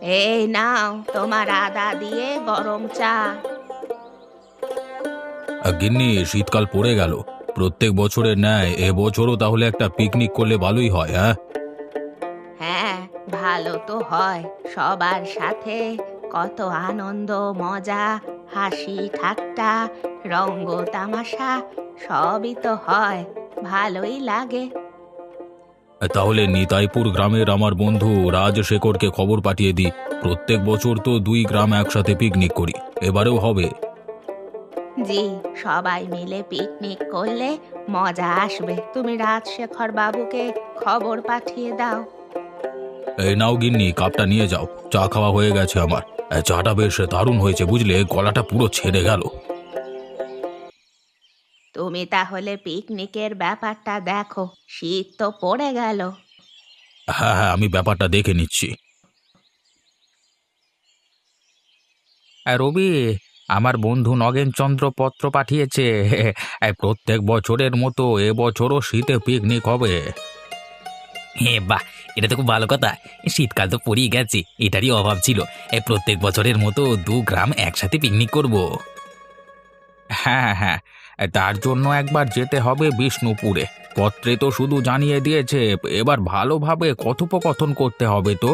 এই নাও তোমার আদা দিয়ে গরম চা। গিন্নি, শীতকাল পড়ে গেল। প্রত্যেক বছরের ন্যায় এবছরও তাহলে একটা পিকনিক করলে ভালোই হয়। হ্যাঁ, হ্যাঁ, ভালো তো হয়। সবার সাথে কত আনন্দ, মজা, হাসি ঠাট্টা, রঙ্গ তামাশা সবই তো হয়। ভালোই লাগে। তাহলে নিতাইপুর গ্রামের আমার বন্ধু রাজশেখরকে খবর পাঠিয়ে দিই। প্রত্যেক বছর তো দুই গ্রাম একসাথে পিকনিক করি, এবারেও হবে। জি, সবাই মিলে পিকনিক করলে মজা আসবে। তুমি রাজশেখর বাবুকে খবর পাঠিয়ে দাও। এই নাও গিন্নি, কাপটা নিয়ে যাও। চা খাওয়া হয়ে গেছে আমার। চাটা বেশ দারুণ হয়েছে বুঝলে, গলাটা পুরো ছেড়ে গেল। তুমি তাহলে পিকনিকের ব্যাপারটা দেখো, শীত তো পড়ে গেল। হ্যাঁ হ্যাঁ, আমি ব্যাপারটা দেখে নিচ্ছি। রবি, আমার বন্ধু নগেনচন্দ্র পত্র পাঠিয়েছে। প্রত্যেক বছরের মতো এবছরও শীতে পিকনিক হবে। বাহ, এটা তো খুব ভালো কথা। শীতকাল তো পড়েই গেছে, এটারই অভাব ছিল। প্রত্যেক বছরের মতো দু গ্রাম একসাথে পিকনিক করব। হ্যাঁ হ্যাঁ, তার জন্য একবার যেতে হবে বিষ্ণুপুরে। পত্রে তো শুধু জানিয়ে দিয়েছে, এবার ভালোভাবে কথোপকথন করতে হবে তো।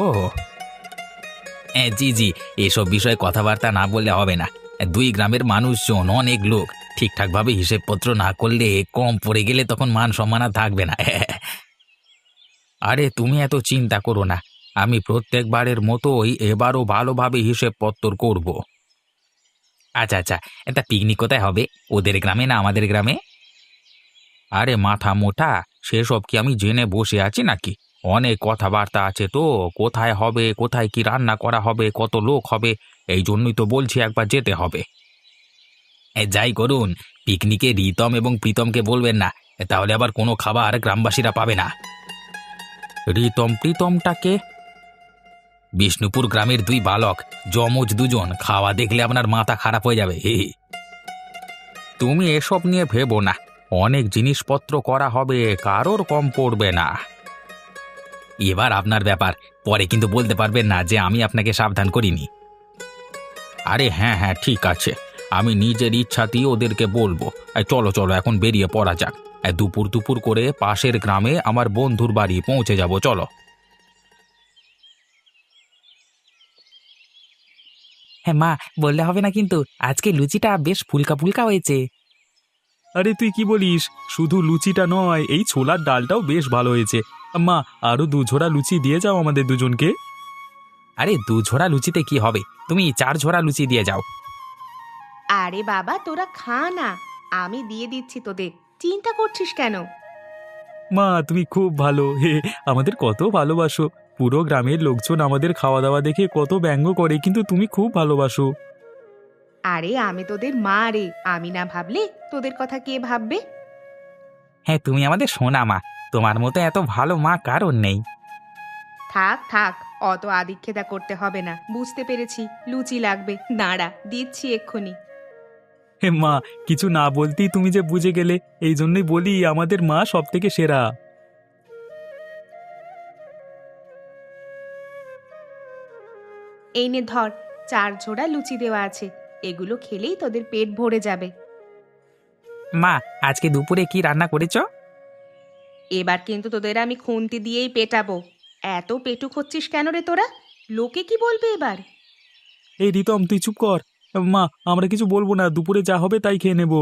জি জি, এসব বিষয়ে কথাবার্তা না বললে হবে না। দুই গ্রামের মানুষজন অনেক লোক, ঠিকঠাকভাবে হিসেবপত্র না করলে কম পড়ে গেলে তখন মান সম্মান আর থাকবে না। আরে তুমি এত চিন্তা করো না, আমি প্রত্যেকবারের মতোই এবারও ভালোভাবে হিসেবপত্তর করব। আচ্ছা আচ্ছা, একটা পিকনিক কোথায় হবে? ওদের গ্রামে না আমাদের গ্রামে? আরে মাথা মোটা, সেসব কি আমি জেনে বসে আছি নাকি? অনেক কথাবার্তা আছে তো, কোথায় হবে, কোথায় কি রান্না করা হবে, কত লোক হবে, এই জন্যই তো বলছি একবার যেতে হবে। যাই করুন, পিকনিকে রিতম এবং প্রীতমকে বলবেন না, তাহলে আবার কোনো খাবার গ্রামবাসীরা পাবে না। রিতম প্রীতমটাকে? বিষ্ণুপুর গ্রামের দুই বালক, যমজ দুজন, খাওয়া দেখলে আপনার মাথা খারাপ হয়ে যাবে। তুমি এসব নিয়ে ভেবো না, অনেক জিনিসপত্র করা হবে, কারোর কম পড়বে না। এবার আপনার ব্যাপার, পরে কিন্তু বলতে পারবেন না যে আমি আপনাকে সাবধান করিনি। আরে হ্যাঁ হ্যাঁ, ঠিক আছে, আমি নিজের ইচ্ছাতেই ওদেরকে বলবো। চলো চলো, এখন বেরিয়ে পড়া যাক। দুপুর দুপুর করে পাশের গ্রামে আমার বন্ধুর বাড়ি পৌঁছে যাব, চলো। হ্যাঁ মা, বললে হবে না কিন্তু, আজকে লুচিটা বেশ ফুলকা ফুলকা হয়েছে। আরে তুই কি বলিস? শুধু লুচিটা নয়, এই ছোলার ডালটাও বেশ ভালো হয়েছে। মা, আরো দু ঝোড়া লুচি দিয়ে যাও আমাদের দুজনকে। আরে দু ঝোড়া লুচিতে কি হবে, তুমি চার ঝোড়া লুচি দিয়ে যাও। আরে বাবা, তোরা খা না, আমি দিয়ে দিচ্ছি তোদের। চিন্তা করছিস কেন? মা, তুমি খুব ভালো। হে, আমাদের কত ভালোবাসো। পুরো গ্রামের লোকজন আমাদের খাওয়া দাওয়া দেখে কত ব্যঙ্গ করে, কিন্তু তুমি খুব ভালোবাসো। আরে আমি তোদের মা রে, আমি না ভাবলে তোদের কথা কে ভাববে? হ্যাঁ, তুমি আমাদের সোনা মা, তোমার মতো এত ভালো মা কারণ নেই। থাক থাক, অত আদিক্ষেতা করতে হবে না। বুঝতে পেরেছি লুচি লাগবে, দাঁড়া দিচ্ছি এক্ষুনি। হে মা, কিছু না বলতেই তুমি যে বুঝে গেলে, এই জন্যই বলি আমাদের মা সব থেকে সেরা। এই নে ধর, 4 ঝোড়া লুচি দেওয়া আছে। এগুলো খেলেই তোদের পেট ভরে যাবে। মা, আজকে দুপুরে কি রান্না করেছো? এবার কিন্তু তোদের আমি খুন্তি দিয়েই পেটাবো। এত পেটুক হচ্ছিস কেন রে তোরা? লোকে কি বলবে এবার? এই রিতম, তুই চুপ কর। মা, আমরা কিছু বলবো না, দুপুরে যা হবে তাই খেয়ে নেব।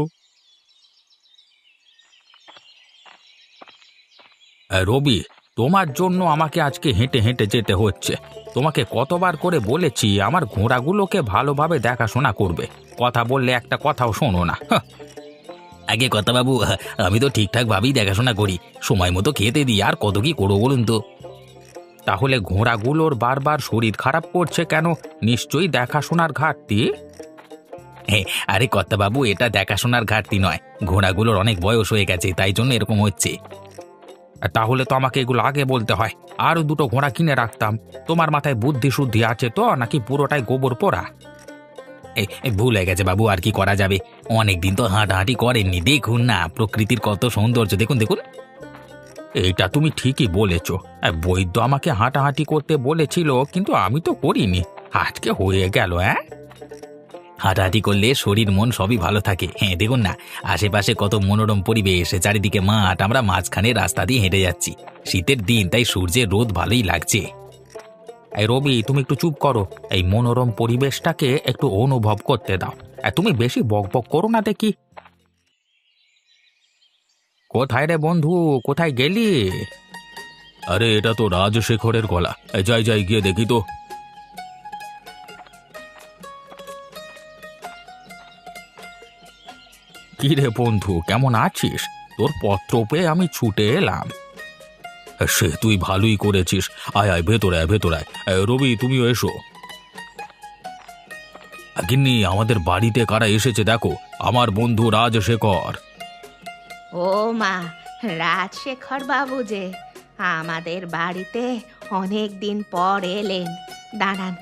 রবি, তোমার জন্য আমাকে আজকে হেঁটে হেঁটে যেতে হচ্ছে। তোমাকে কতবার করে বলেছি আমার ঘোড়াগুলোকে ভালোভাবে দেখাশোনা করবে, কথা বললে একটা কথাও শোনো না। আগে কথা বাবু, আমি তো ঠিকঠাক ভাবেই দেখাশোনা করি, সময় মতো খেতে দিই, আর কত কি করবো বলুন তো। তাহলে ঘোড়াগুলোর বারবার শরীর খারাপ করছে কেন? নিশ্চয়ই দেখাশোনার ঘাটতি। আরে কর্তাবাবু, এটা দেখাশোনার ঘাটতি নয়, ঘোড়াগুলোর অনেক বয়স হয়ে গেছে, তাই জন্য এরকম হচ্ছে। তাহলে তো আমাকে এগুলো আগে বলতে হয়, আরো দুটো ঘোড়া কিনে রাখতাম। তোমার মাথায় বুদ্ধি শুদ্ধি আছে তো, নাকি পুরোটাই গোবর পোড়া? এই ভুল হয়ে গেছে বাবু, আর কি করা যাবে। অনেকদিন তো হাঁটাহাঁটি করেননি, দেখুন না প্রকৃতির কত সৌন্দর্য, দেখুন দেখুন। এটা তুমি ঠিকই বলেছ। বৈদ্য আমাকে হাঁটাহাঁটি করতে বলেছিল, কিন্তু আমি তো করিনি। আজকে হয়ে গেল। হাঁটাহাঁটি করলে শরীর মন সবই ভালো থাকে। হ্যাঁ, দেখুন না, আশেপাশে কত মনোরম পরিবেশ, চারিদিকে মাঠ, আমরা মাঝখানে রাস্তা দিয়ে হেঁটে যাচ্ছি। শীতের দিন, তাই সূর্যের রোদ ভালোই লাগছে। এই রবি, তুমি একটু চুপ করো। এই মনোরম পরিবেশটাকে একটু অনুভব করতে দাও। তুমি বেশি বকবক করো না দেখি। কোথায় রে বন্ধু, কোথায় গেলি? আরে, এটা তো রাজশেখরের গলা। যাই যাই, গিয়ে দেখি তো। কি রে বন্ধু, কেমন আছিস? তোর পত্র পেয়ে আমি ছুটে এলাম। সে তুই ভালোই করেছিস। আয় আয়, ভেতরে আয়, ভেতরে আয়। রবি, তুমিও এসো। গিন্নি, আমাদের বাড়িতে কারা এসেছে দেখো। আমার বন্ধু রাজশেখর। ও মা, রাজশেখর বাবু যে আমাদের বাড়িতে অনেক দিন পর এলেন। দাঁড়ান,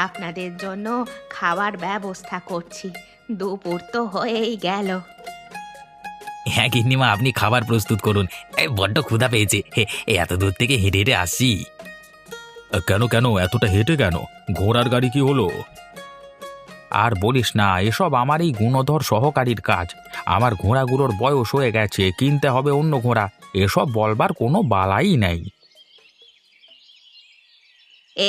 আপনাদের জন্য খাবার ব্যবস্থা করছি। দুপুর তো হয়েই গেল। হ্যাঁ গিন্নিমা, আপনি খাবার প্রস্তুত করুন। বড্ড ক্ষুধা পেয়েছে। এত দূর থেকে হেঁটে হেঁটে আসছি। কেন কেন এতটা হেঁটে কেন? ঘোড়ার গাড়ি কি হলো? আর বলিস না, এসব আমার এই গুণধর সহকারীর কাজ। আমার ঘোড়াগুলোর বয়স হয়ে গেছে, কিনতে হবে অন্য ঘোড়া। এসব বলবার কোনো বালাই নেই।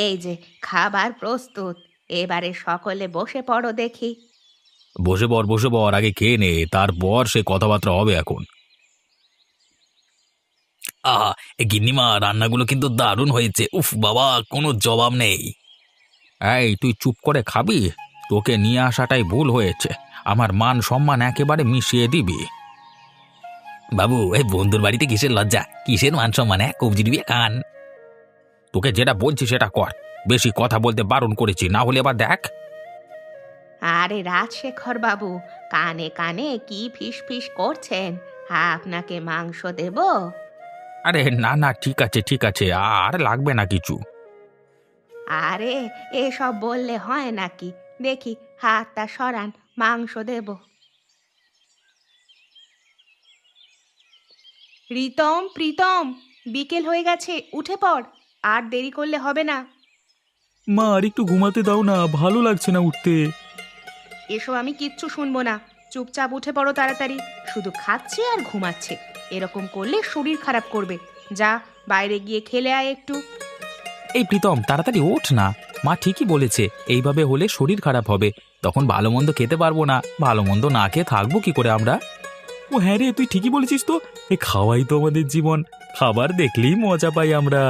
এই যে খাবার প্রস্তুত, এবারে সকলে বসে পড়ো দেখি। বসে পড়, বসে পড়, আগে খেয়ে নে, তারপর সে কথাবার্তা হবে এখন। আহা, গিন্নিমা, রান্নাগুলো কিন্তু দারুণ হয়েছে। উফ বাবা, কোনো জবাব নেই। এই, তুই চুপ করে খাবি? তোকে নিয়ে আসাটাই ভুল হয়েছে। আমার মান সম্মান একেবারে মিশিয়ে দিবি। বাবু, এই বন্ধুর বাড়িতে কিসের লজ্জা, কিসের মান সম্মান? কবজি দিবি খান। তোকে যেটা বলছি সেটা কর। বেশি কথা বলতে বারণ করেছি, না হলে এবার দেখ। আরে রাজশেখর বাবু, কানে কানে কি ফিস ফিস করছেন? আপনাকে মাংস দেব? আরে না না, ঠিক আছে ঠিক আছে, আর লাগবে না কিছু। আরে এসব বললে হয় নাকি? দেখি হাতটা সরান, মাংস দেব। প্রীতম, প্রীতম, বিকেল হয়ে গেছে, উঠে পড়। আর দেরি করলে হবে না। মা, আর একটু ঘুমাতে দাও না, ভালো লাগছে না উঠতে। এসব আমি কিচ্ছু শুনবো না। চুপচাপ উঠে পড়ো তাড়াতাড়ি। শুধু খাচ্ছে আর ঘুমাচ্ছে। এরকম করলে শরীর খারাপ করবে। যা, বাইরে গিয়ে খেলে আয় একটু। এই প্রীতম, তাড়াতাড়ি ওঠ না। মা ঠিকই বলেছে, এইভাবে হলে শরীর খারাপ হবে। তখন ভালো মন্দ খেতে পারবো না। ভালো মন্দ না খেয়ে থাকবো কি করে আমরা? ও হ্যাঁ রে, তুই ঠিকই বলেছিস তো। খাওয়াই তো আমাদের জীবন। খাবার দেখলেই মজা পাই আমরা।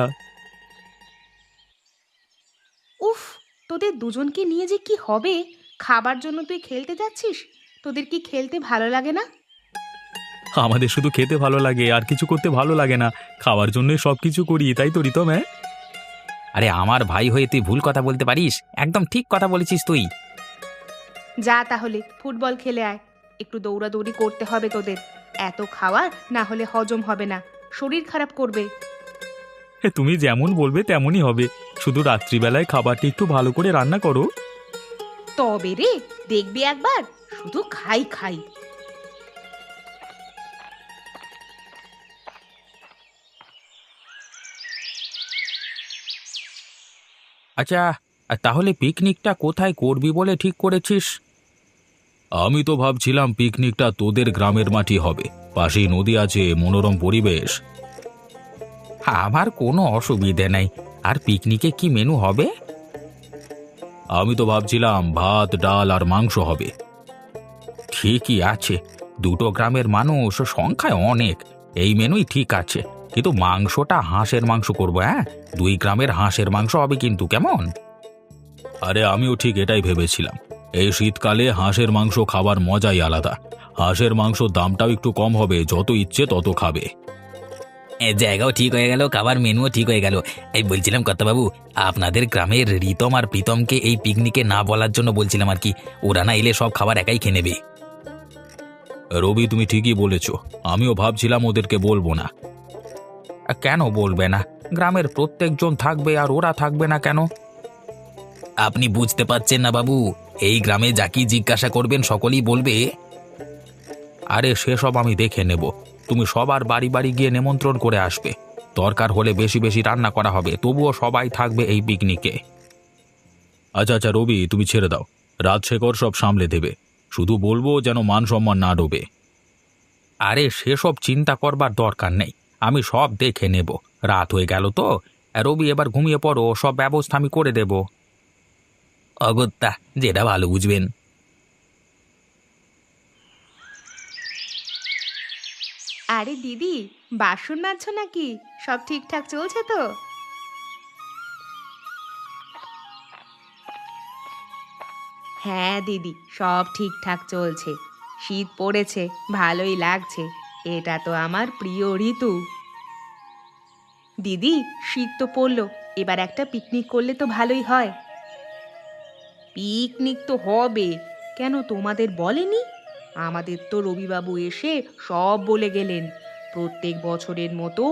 উফ, তোদের দুজনকে নিয়ে যে কি হবে? খাবার জন্য তুই খেলতে যাচ্ছিস? তোদের কি খেলতে ভালো লাগে না? আমাদের শুধু খেতে ভালো লাগে, আর কিছু করতে ভালো লাগে না। খাওয়ার জন্যই সব কিছু করি, তাই তো রিতম? হ্যাঁ, আরে আমার ভাই হয়ে তুই ভুল কথা বলতে পারিস? একদম ঠিক কথা বলেছিস তুই। যা তাহলে ফুটবল খেলে আয়। একটু দৌড়াদৌড়ি করতে হবে তোদের। এত খাওয়া না হলে হজম হবে না, শরীর খারাপ করবে। তুমি যেমন বলবে তেমনই হবে। শুধু রাত্রিবেলায় খাবারটা একটু ভালো করে রান্না করো। তবে রে, দেখবি একবার, শুধু খাই খাই। আচ্ছা, তাহলে পিকনিকটা কোথায় করবি বলে ঠিক করেছিস? আমি তো ভাবছিলাম পিকনিকটা তোদের গ্রামের মাটি হবে। পাশেই নদী আছে, মনোরম পরিবেশ। আমার কোনো অসুবিধে নেই। আর পিকনিকে কি মেনু হবে? আমি তো ভাবছিলাম ভাত, ডাল আর মাংস হবে। ঠিকই আছে, দুটো গ্রামের মানুষ, সংখ্যায় অনেক। এই মেনুই ঠিক আছে, কিন্তু মাংসটা হাঁসের মাংস করবো। হ্যাঁ, দুই গ্রামের হাঁসের মাংস হবে কিন্তু, কেমন? আরে আমিও ঠিক এটাই ভেবেছিলাম। এই শীতকালে হাঁসের মাংস খাবার মজাই আলাদা। হাঁসের মাংসর দামটাও একটু কম হবে, যত ইচ্ছে তত খাবে। জায়গাও ঠিক হয়ে গেল, খাবার মেনুও ঠিক হয়ে গেল। এই বলছিলাম কর্তাবাবু, আপনাদের গ্রামের রিতম আর প্রীতমকে এই পিকনিকে না বলার জন্য বলছিলাম আর কি। ওরা না এলে সব খাবার একাই খেয়ে নেবে। রবি, তুমি ঠিকই বলেছ। আমিও ভাবছিলাম ওদেরকে বলবো না। কেন বলবে না? গ্রামের প্রত্যেকজন থাকবে, আর ওরা থাকবে না কেন? আপনি বুঝতে পারছেন না বাবু, এই গ্রামে যাকে জিজ্ঞাসা করবেন সকলেই বলবে। আরে সেসব আমি দেখে নেব। তুমি সবার বাড়ি বাড়ি গিয়ে নিমন্ত্রণ করে আসবে। দরকার হলে বেশি বেশি রান্না করা হবে, তবুও সবাই থাকবে এই পিকনিকে। আচ্ছা আচ্ছা রবি, তুমি ছেড়ে দাও, রাজশেখর সব সামলে দেবে। শুধু বলবো যেন মান সম্মান না ডোবে। আরে সেসব চিন্তা করবার দরকার নেই, আমি সব দেখে নেব। রাত হয়ে গেল তো। রবি এবার ঘুমিয়ে পড়ো, সব ব্যবস্থা আমি করে দেব। অগত্যা, যেটা ভালো বুঝবেন। আরে দিদি, বাসন মাজছো নাকি? সব ঠিকঠাক চলছে তো? হ্যাঁ দিদি, সব ঠিকঠাক চলছে। শীত পড়েছে, ভালোই লাগছে। এটা তো আমার প্রিয় ঋতু। দিদি, শীত তো পড়লো, এবার একটা পিকনিক করলে তো ভালোই হয়। পিকনিক তো হবে, কেন তোমাদের বলেনি? আমাদের তো রবিবাবু এসে সব বলে গেলেন। প্রত্যেক বছরের মতো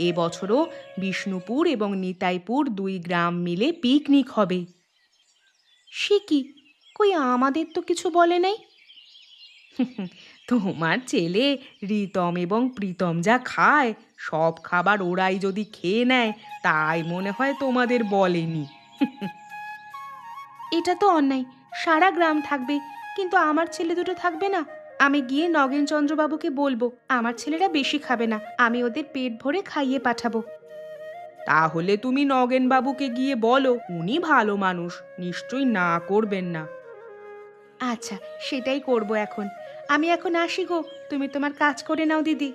এবছরও বিষ্ণুপুর এবং নিতাইপুর 2 গ্রাম মিলে পিকনিক হবে। সে কি? কই আমাদের তো কিছু বলে নাই। তোমার ছেলে রিতম এবং প্রীতম যা খায়, সব খাবার ওরাই যদি খেয়ে নেয়, তাই মনে হয় তোমাদের বলেনি। এটা তো অন্যায়। সারা গ্রাম থাকবে, কিন্তু আমার ছেলে দুটো থাকবে না। আমি গিয়ে নগেনচন্দ্রবাবুকে বলবো আমার ছেলেরা বেশি খাবে না, আমি ওদের পেট ভরে খাইয়ে পাঠাবো। তাহলে তুমি নগেনবাবুকে গিয়ে বলো, উনি ভালো মানুষ, নিশ্চয়ই না করবেন না। আচ্ছা, সেটাই করব এখন। আমি এখন আসি গো, তুমি তোমার কাজ করে নাও দিদি।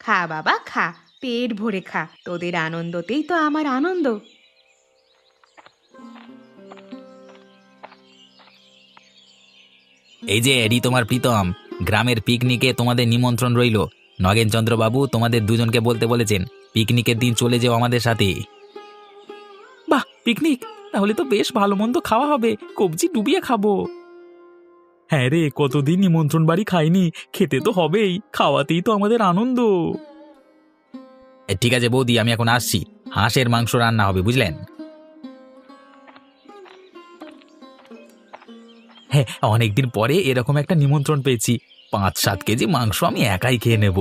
খা বাবা খা, পেট ভরে খা, তোদের আনন্দতেই তো আমার আনন্দ। এই যে তোমার প্রীতম, গ্রামের পিকনিকে তোমাদের নিমন্ত্রণ রইল। নগেনচন্দ্রবাবু তোমাদের দুজনকে বলতে বলেছেন পিকনিকের দিন চলে যেও আমাদের সাথে। বাহ, পিকনিক! তাহলে তো বেশ ভালো মন্দ খাওয়া হবে, কবজি ডুবিয়ে খাবো। হ্যাঁ রে, কতদিন নিমন্ত্রণ বাড়ি খাইনি, খেতে তো হবেই, খাওয়াতেই তো আমাদের আনন্দ। ঠিক আছে বৌদি, আমি এখন আসছি। হাঁসের মাংস রান্না হবে, বুঝলেন? হ্যাঁ, অনেকদিন পরে এরকম একটা নিমন্ত্রণ পেয়েছি। 5-7 কেজি মাংস আমি একাই খেয়ে নেব।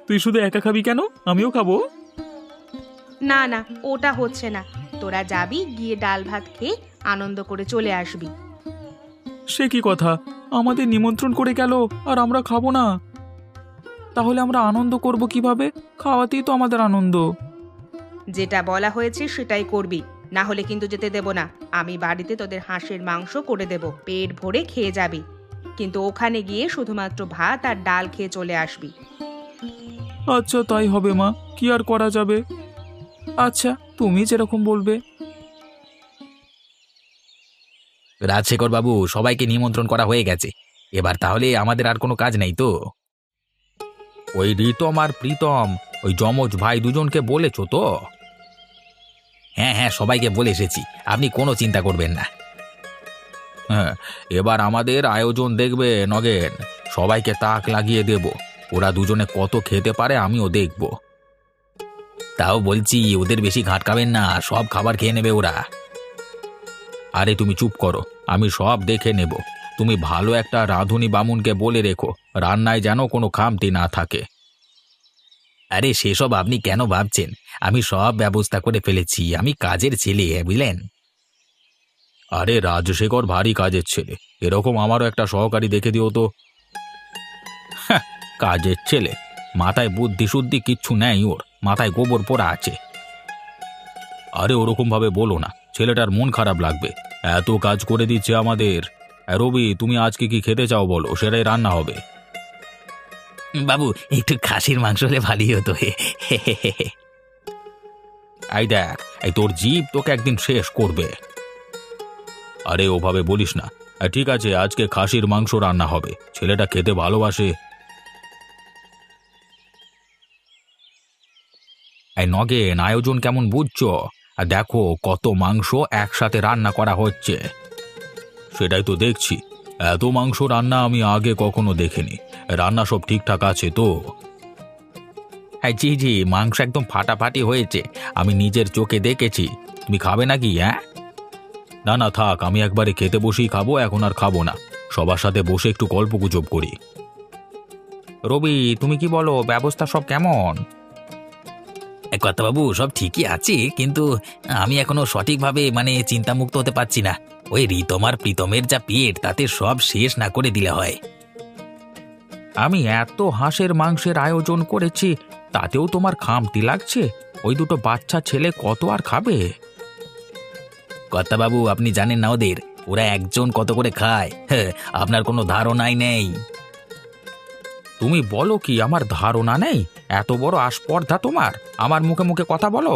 তুই শুধু একা খাবি কেন? আমিও খাবো। না না, ওটা হচ্ছে না। তোরা যাবি, গিয়ে ডাল ভাত খেয়ে আনন্দ করে চলে আসবি। সে কি কথা, আমাদের নিমন্ত্রণ করে গেল আর আমরা খাবো না? তাহলে আমরা আনন্দ করব কিভাবে? খাওয়াতেই তো আমাদের আনন্দ। যেটা বলা হয়েছে সেটাই করবি, না হলে কিন্তু যেতে দেব না। আমি বাড়িতে তোদের হাঁসের মাংস করে দেব, পেট ভরে খেয়ে যাবি। কিন্তু ওখানে গিয়ে শুধুমাত্র ভাত আর ডাল খেয়ে চলে আসবি। আচ্ছা, তাই হবে মা, কি আর করা যাবে। আচ্ছা, তুমি যেরকম বলবে। রাজশেখর বাবু, সবাইকে নিমন্ত্রণ করা হয়ে গেছে। এবার তাহলে আমাদের আর কোনো কাজ নেই তো? ওই রিতম আর প্রীতম, ওই যমজ ভাই দুজনকে বলেছো তো? হ্যাঁ হ্যাঁ, সবাইকে বলে এসেছি, আপনি কোনো চিন্তা করবেন না। হ্যাঁ, এবার আমাদের আয়োজন দেখবে নগেন, সবাইকে তাক লাগিয়ে দেব। ওরা দুজনে কত খেতে পারে আমিও দেখব। তাও বলছি, ওদের বেশি ঘাটকাবেন না, সব খাবার খেয়ে নেবে ওরা। আরে তুমি চুপ করো, আমি সব দেখে নেব। তুমি ভালো একটা রাঁধুনি বামুনকে বলে রেখো, রান্নায় যেন কোনো খামতি না থাকে। আরে সেসব আপনি কেন ভাবছেন, আমি সব ব্যবস্থা করে ফেলেছি। আমি কাজের ছেলে, বুঝলেন? আরে রাজশেখর ভারী কাজের ছেলে, এরকম আমারও একটা সহকারী দেখে দিও তো। হ্যাঁ, কাজের ছেলে, মাথায় বুদ্ধি শুদ্ধি কিচ্ছু নেই ওর, মাথায় গোবর পোড়া আছে। আরে ওরকম ভাবে বলো না, ছেলেটার মন খারাপ লাগবে। এত কাজ করে দিচ্ছে আমাদের। রবি, তুমি আজকে কি খেতে চাও বলো, সেটাই রান্না হবে। বাবু, একটু খাসির মাংস হলে ভালোই হতো। এই দেখ, এই তোর জিভ তোকে একদিন শেষ করবে। আরে ওভাবে বলিস না। ঠিক আছে, আজকে খাসির মাংস রান্না হবে, ছেলেটা খেতে ভালোবাসে। এই নগেন, আয়োজন কেমন বুঝছো? আর দেখো কত মাংস একসাথে রান্না করা হচ্ছে। সেটাই তো দেখছি, এত মাংস রান্না আমি আগে কখনো দেখিনি। রান্না সব ঠিকঠাক আছে তো? হ্যাঁ জি জি, মাংস একদম ফাটাফাটি হয়েছে, আমি নিজের চোখে দেখেছি। তুমি খাবে নাকি? হ্যাঁ না না থাক, আমি একবারে খেতে বসেই খাবো, এখন আর খাবো না। সবার সাথে বসে একটু গল্পগুজব করি। রবি, তুমি কি বলো, ব্যবস্থা সব কেমন? বাবু সব ঠিকই আছে, কিন্তু আমি এখনো সঠিকভাবে চিন্তামুক্ত হতে পারছি না। ওই রিতম আর প্রীতমের যা পেট, তাতে সব শেষ না করে দিলে হয়। আমি এত হাঁসের মাংসের আয়োজন করেছি, তাতেও তোমার খামতি লাগছে? ওই দুটো বাচ্চা ছেলে কত আর খাবে? বাবু আপনি জানেন না ওদের, ওরা একজন কত করে খায়, হ্যাঁ, আপনার কোনো ধারণাই নেই। তুমি বলো কি, আমার ধারণা নেই? এত বড় আস্পর্ধা তোমার, আমার মুখে মুখে কথা বলো।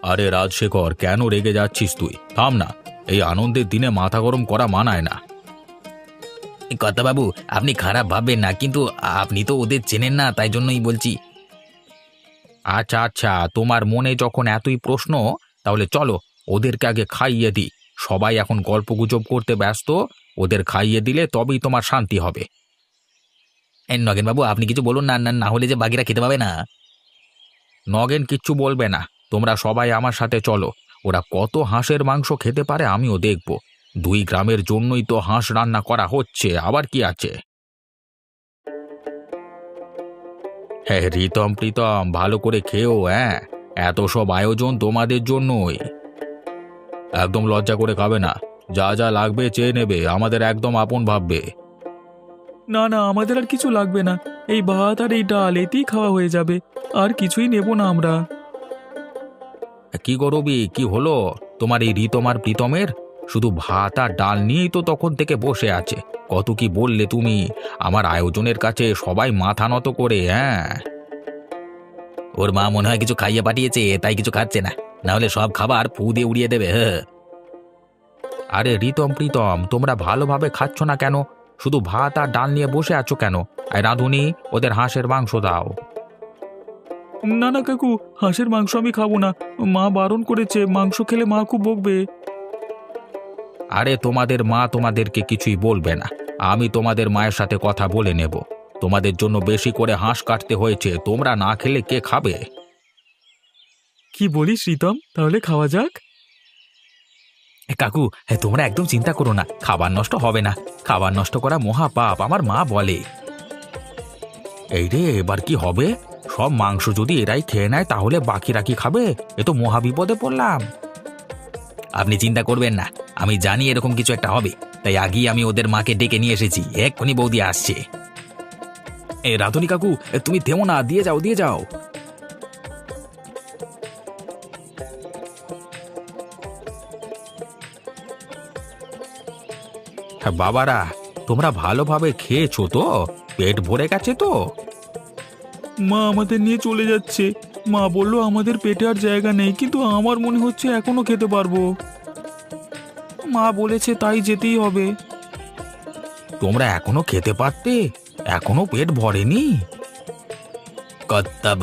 আরে রাজশেখর, কেন রেগে যাচ্ছিস তুই? থাম না, এই আনন্দের দিনে মাথা গরম করা মানায় না। বাবু আপনি খারাপ ভাববেন না, কিন্তু আপনি তো ওদের চেনেন না, তাই জন্যই বলছি। আচ্ছা আচ্ছা, তোমার মনে যখন এতই প্রশ্ন, তাহলে চলো ওদেরকে আগে খাইয়ে দিই। সবাই এখন গল্পগুজব করতে ব্যস্ত, ওদের খাইয়ে দিলে তবেই তোমার শান্তি হবে। নগেন বাবু আপনি কিছু বলুন না, না হলে যে বাকিরা খেতে পাবে না। নগেন কিচ্ছু বলবে না, তোমরা সবাই আমার সাথে চলো। ওরা কত হাঁসের মাংস খেতে পারে আমিও দেখব। 2 গ্রামের জন্যই তো হাঁস রান্না করা হচ্ছে, আবার কি আছে? হ্যাঁ রিতম প্রীতম, ভালো করে খেও। হ্যাঁ, এত সব আয়োজন তোমাদের জন্যই। একদম লজ্জা করে খাবে না, যা যা লাগবে চেয়ে নেবে, আমাদের একদম আপন ভাববে। না না, আমাদের আর কিছু লাগবে না, এই ভাত আর এই ডাল এতেই খাওয়া হয়ে যাবে, আর কিছুই নেব না আমরা। কি করবি, কি হলো তোমার এই রিতম আর প্রীতমের? শুধু ভাত আর ডাল নিয়েই তো তখন থেকে বসে আছে। কত কি বললে তুমি? আমার আয়োজনের কাছে সবাই মাথা নত করে। হ্যাঁ, ওর মা মনে হয় কিছু খাইয়ে পাঠিয়েছে, তাই কিছু খাচ্ছে না, না হলে সব খাবার ফু দিয়ে উড়িয়ে দেবে। হ্যাঁ, আরে রিতম প্রীতম, তোমরা ভালোভাবে খাচ্ছ না কেন? শুধু ভাত আর ডাল নিয়ে বসে আছো কেন? আর রাঁধুনি, ওদের হাঁসের মাংস দাও। না না কাকু, হাঁসের মাংস আমি খাবো না, মা বারণ করেছে, মাংস খেলে মা খুব বকবে। আরে তোমাদের মা তোমাদেরকে কিছুই বলবে না, আমি তোমাদের মায়ের সাথে কথা বলে নেব। তোমাদের জন্য বেশি করে হাঁস কাটতে হয়েছে, তোমরা না খেলে কে খাবে? কি বলিস রিতম, তাহলে খাওয়া যাক। কাকু তোমরা একদম চিন্তা করো না, খাবার নষ্ট হবে না। খাবার নষ্ট করা মহা পাপ, আমার মা বলে। এই রে, এবার কি হবে? সব মাংস যদি এরাই খেয়ে নেয়, তাহলে বাকিরা কি খাবে? এ তো মহা বিপদে পড়লাম। আপনি চিন্তা করবেন না, আমি জানি এরকম কিছু একটা হবে, তাই আগেই আমি ওদের মাকে ডেকে নিয়ে এসেছি, এক্ষুনি বৌদি আসছে। রাধুনি কাকু, তুমি থেমো না, দিয়ে যাও দিয়ে যাও। হ্যাঁ বাবারা, তোমরা ভালোভাবে খেয়েছো তো? পেট ভরে গেছে তো? মা আমাদের নিয়ে চলে যাচ্ছে, মা বলল আমাদের পেটে আর জায়গা নেই, কিন্তু আমার মনে হচ্ছে এখনো খেতে পারবো। মা বলেছে তাই যেতেই হবে। তোমরা এখনো খেতে পারতে, এখনো পেট ভরেনি।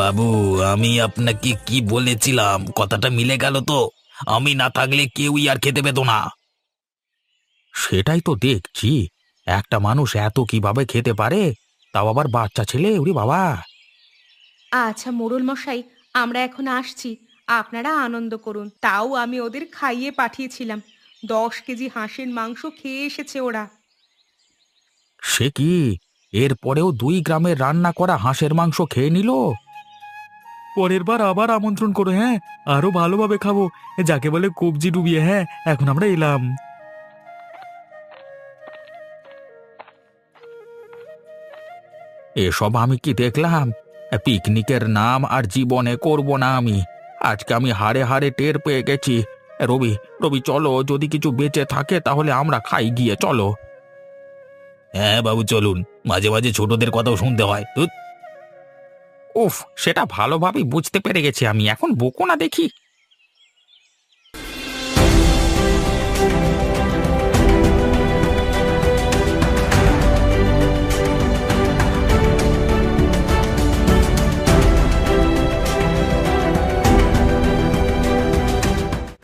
বাবু আমি আপনাকে কি বলেছিলাম, কথাটা মিলে গেল তো? আমি না থাকলে কেউই আর খেতে পেত না। সেটাই তো দেখছি, একটা মানুষ এত কিভাবে খেতে পারে, তাও আবার বাচ্চা ছেলে, ওরে বাবা। আচ্ছা মোড়ল মশাই, আমরা এখন আসছি, আপনারা আনন্দ করুন। তাও আমি ওদের খাইয়ে পাঠিয়েছিলাম, 10 কেজি হাঁসের মাংস খেয়ে এসেছে ওরা। সে কি, এরপরেও 2 গ্রামের রান্না করা হাঁসের মাংস খেয়ে নিল? পরের বার আবার আমন্ত্রণ করো, হ্যাঁ, আরো ভালোভাবে খাবো, যাকে বলে কবজি ডুবিয়ে। হ্যাঁ, এখন আমরা এলাম। এসব আমি কি দেখলাম? পিকনিকের নাম আর জীবনে করব না আমি। আজকে আমি হাড়ে হাড়ে টের পেয়ে গেছি। রবি, রবি চলো, যদি কিছু বেঁচে থাকে তাহলে আমরা খাই গিয়ে, চলো। হ্যাঁ বাবু চলুন, মাঝে মাঝে ছোটদের কথাও শুনতে হয়। উফ, সেটা ভালোভাবেই বুঝতে পেরে গেছি আমি, এখন বকো না দেখি।